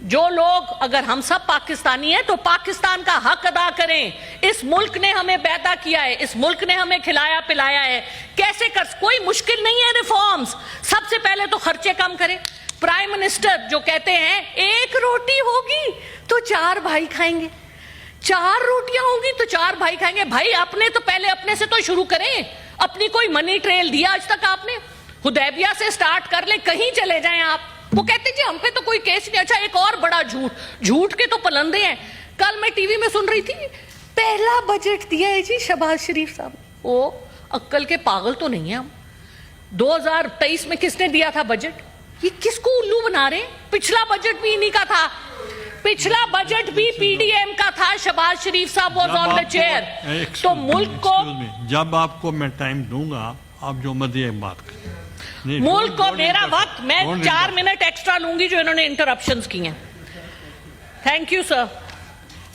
जो लोग, अगर हम सब पाकिस्तानी हैं तो पाकिस्तान का हक अदा करें। इस मुल्क ने हमें पैदा किया है, इस मुल्क ने हमें खिलाया पिलाया है। कैसे कर, कोई मुश्किल नहीं है रिफॉर्म्स। सबसे पहले तो खर्चे कम करें। प्राइम मिनिस्टर जो कहते हैं एक रोटी होगी तो 4 भाई खाएंगे, 4 रोटियां होंगी तो 4 भाई खाएंगे। भाई अपने तो पहले अपने से तो शुरू करें। अपनी कोई मनी ट्रेल दिया आज तक आपने? हुदैबिया से स्टार्ट कर ले, कहीं चले जाएं आप। वो कहते जी हम पे तो कोई केस नहीं। अच्छा, एक और बड़ा झूठ, झूठ के तो पलंदे हैं। कल मैं टीवी में सुन रही थी, पहला बजट दिया है जी शहबाज शरीफ साहब। ओ अक्कल के पागल तो नहीं है हम। 2023 में किसने दिया था बजट? ये किसको उल्लू बना रहे? पिछला बजट भी इन्हीं का था, पिछला बजट भी पीडीएम का था। शहबाज शरीफ साहब वाज ऑन द चेयर। तो मुल्क को, जब आपको मैं टाइम दूंगा आप जो मर्जी बात करें। मुल्क को मेरा वक्त, मैं 4 मिनट एक्स्ट्रा लूंगी जो इन्होंने इंटरप्शंस की हैं। Thank you sir.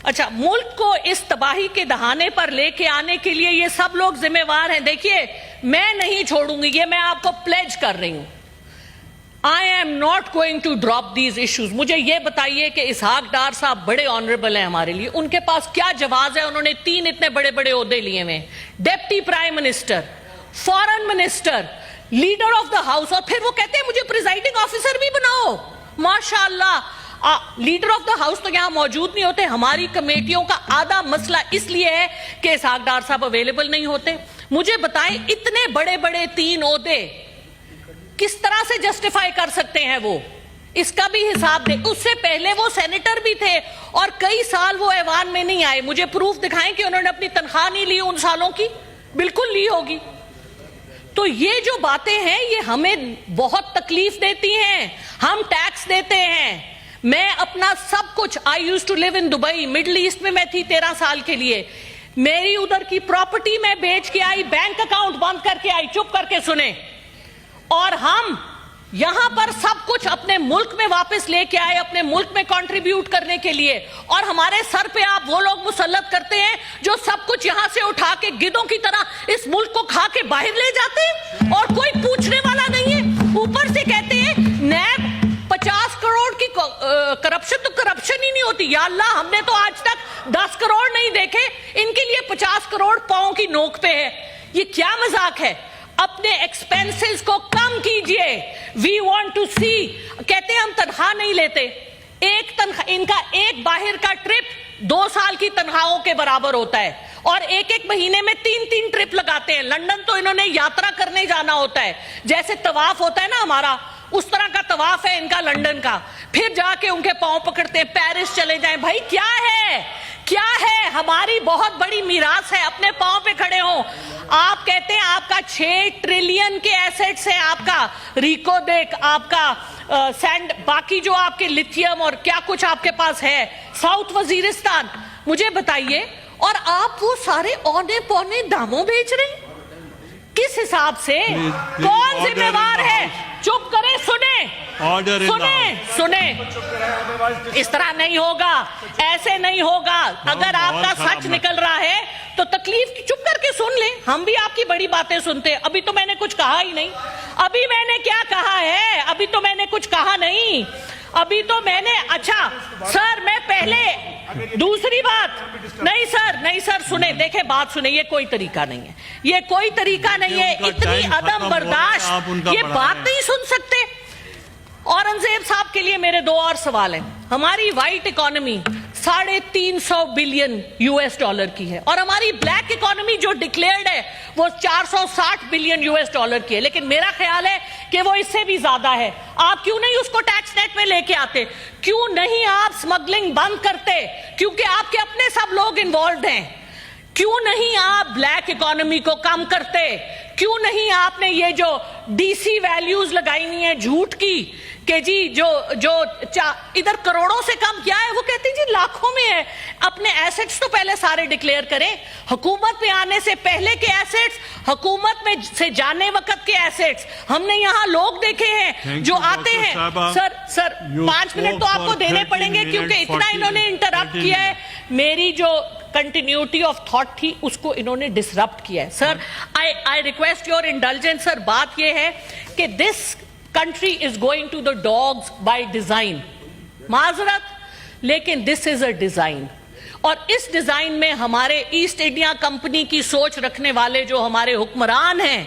अच्छा, मुल्क को इस तबाही के दहाने पर लेके आने के लिए ये सब लोग जिम्मेवार हैं। देखिए, मैं नहीं छोड़ूंगी, ये मैं आपको प्लेज कर रही हूं। I am not going to drop these issues. मुझे ये बताइए कि इसहाक डार साहब बड़े ऑनरेबल हैं हमारे लिए, उनके पास क्या जवाब है? उन्होंने 3 इतने बड़े बड़े ओहदे लिए हुए, deputy prime minister, foreign minister, leader of the house, और फिर वो कहते हैं मुझे प्रिजाइडिंग ऑफिसर भी बनाओ। माशाअल्लाह, लीडर ऑफ द हाउस तो यहां मौजूद नहीं होते। हमारी कमेटियों का आधा मसला इसलिए है कि इसहाक डार साहब अवेलेबल नहीं होते। मुझे बताएं, इतने बड़े बड़े 3 ओहदे किस तरह से जस्टिफाई कर सकते हैं वो? इसका भी हिसाब दे। उससे पहले वो सेनेटर भी थे और कई साल वो ऐवान में नहीं आए। मुझे प्रूफ दिखाएं कि उन्होंने अपनी तनख्वाह नहीं ली उन सालों की। बिल्कुल ली होगी। तो ये जो बातें हैं ये हमें बहुत तकलीफ देती हैं। हम टैक्स देते हैं। मैं अपना सब कुछ, I used to live in Dubai, Middle East में मैं थी 13 साल के लिए। मेरी उधर की प्रॉपर्टी मैं बेच के आई, बैंक अकाउंट बंद करके आई, चुप करके सुने। और हम यहां पर सब कुछ अपने मुल्क में वापस लेके आए, अपने मुल्क में कंट्रीब्यूट करने के लिए। और हमारे सर पे आप वो लोग मुसल्लत करते हैं जो सब कुछ यहां से उठा के गिद्धों की तरह इस मुल्क को खा के बाहर ले जाते हैं और कोई पूछने वाला नहीं है। ऊपर से कहते हैं नैब 50 करोड़ की करप्शन, तो करप्शन ही नहीं होती। या अल्लाह, हमने तो आज तक 10 करोड़ नहीं देखे, इनके लिए 50 करोड़ पांव की नोक पे है। ये क्या मजाक है? अपने एक्सपेंसेस को कम कीजिए। वी वांट टू सी, कहते हैं हम तनख्वाह नहीं लेते। एक तनख्वाह, इनका एक बाहर का ट्रिप 2 साल की तनख्वाहों के बराबर होता है और एक महीने में 3 ट्रिप लगाते हैं। लंदन तो इन्होंने यात्रा करने जाना होता है, जैसे तवाफ होता है ना हमारा, उस तरह का तवाफ है इनका लंदन का। फिर जाके उनके पांव पकड़ते हैं, पेरिस चले जाएं। भाई क्या है, क्या है? हमारी बहुत बड़ी मीरास है, अपने पांव पे खड़े हो। आप कहते हैं आपका 6 ट्रिलियन के एसेट्स है, आपका रिको देख, आपका सैंड, बाकी जो आपके लिथियम और क्या कुछ आपके पास है, साउथ वजीरिस्तान। मुझे बताइए, और आप वो सारे औने पौने दामों बेच रहे हैं? किस हिसाब से? कौन जिम्मेवार है? चुप करें, सुने। इस तरह नहीं होगा, ऐसे नहीं होगा। अगर आपका सच निकल रहा है तो तकलीफ चुप करके सुन ले। हम भी आपकी बड़ी बातें सुनते हैं। अभी तो मैंने कुछ कहा ही नहीं। अभी मैंने क्या कहा है? अभी तो मैंने कुछ कहा नहीं। अभी तो मैंने, अच्छा सर, मैं पहले दूसरी बात, नहीं सर सुने, देखे बात सुने। ये कोई तरीका नहीं है, ये कोई तरीका नहीं है। इतनी अदम बर्दाश्त, ये बात नहीं सुन सकते। औरंगजेब साहब के लिए मेरे 2 और सवाल हैं। हमारी व्हाइट इकोनॉमी 350 बिलियन US$ की है और हमारी ब्लैक इकोनॉमी जो डिक्लेयर्ड है वो 460 बिलियन US$ की है। लेकिन मेरा ख्याल है कि वो इससे भी ज्यादा है। आप क्यों नहीं उसको टैक्स नेट में लेके आते? क्यों नहीं आप स्मगलिंग बंद करते? क्योंकि आपके अपने सब लोग इन्वॉल्व हैं। क्यों नहीं आप ब्लैक इकोनॉमी को कम करते? क्यों नहीं आपने ये जो DC वैल्यूज लगाई हुई है झूठ की कि जी जो इधर करोड़ों से कम क्या है, वो कहते हैं जी लाखों में है। अपने एसेट्स तो पहले सारे डिक्लेयर करें। हुकूमत में आने से पहले के एसेट्स, हुकूमत में से जाने वक्त के एसेट्स। हमने यहाँ लोग देखे हैं जो आते हैं। सर 5 मिनट तो आपको देने पड़ेंगे क्योंकि इतना इन्होंने इंटरप्ट किया है। मेरी जो कंटिन्यूटी ऑफ थॉट थी उसको इन्होंने डिसरप्ट किया है। Sir, I request your indulgence. Sir, बात यह है कि this country is going to the dogs by design. معذرت، لیکن دس از اے ڈیزائن، اور اس ڈیزائن میں ہمارے ایسٹ انڈیا کمپنی کی سوچ رکھنے والے جو ہمارے حکمران ہیں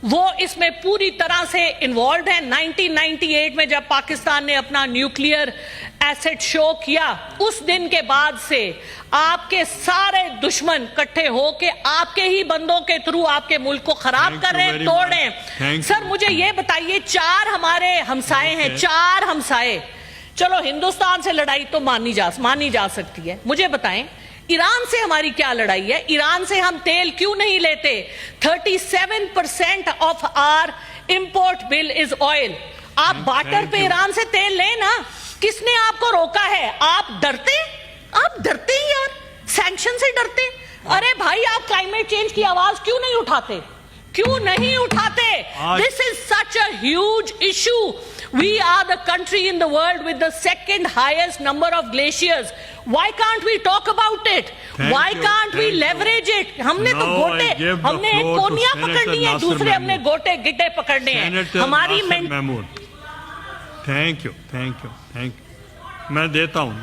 وہ اس میں پوری طرح سے انوالوڈ ہیں۔ 1998 میں جب پاکستان نے اپنا نیوکلیئر ایسٹ شو کیا، اس دن کے بعد سے آپ کے سارے دشمن کٹھے ہو کے آپ کے ہی بندوں کے تھرو آپ کے ملک کو خراب کر رہے ہیں، توڑ رہے ہیں۔ سر مجھے یہ بتائیے، 4 ہمارے ہمسائے ہیں، 4 ہمسائے، چلو ہندوستان سے لڑائی تو مانی جا سکتی ہے، مجھے بتائیں ایران سے ہماری کیا لڑائی ہے؟ ایران سے ہم تیل کیوں نہیں لیتے؟ 37% of our import bill is oil. آپ بارٹر پہ ایران سے تیل لیں نا، کس نے آپ کو روکا ہے؟ آپ ڈرتے ہی یار، سینکشن سے ڈرتے۔ ارے بھائی، آپ کلائمیٹ چینج کی آواز کیوں نہیں اٹھاتے؟ This is such a huge issue. We are the country in the world with the second highest number of glaciers. Why can't we talk about it? Why can't we leverage it? ہم نے تو گوٹے، ہم نے ایک کونیا پکڑنی ہے، دوسرے ہم نے گوٹے گٹے پکڑنے ہیں۔ ہماری تھینک یو، میں دیتا ہوں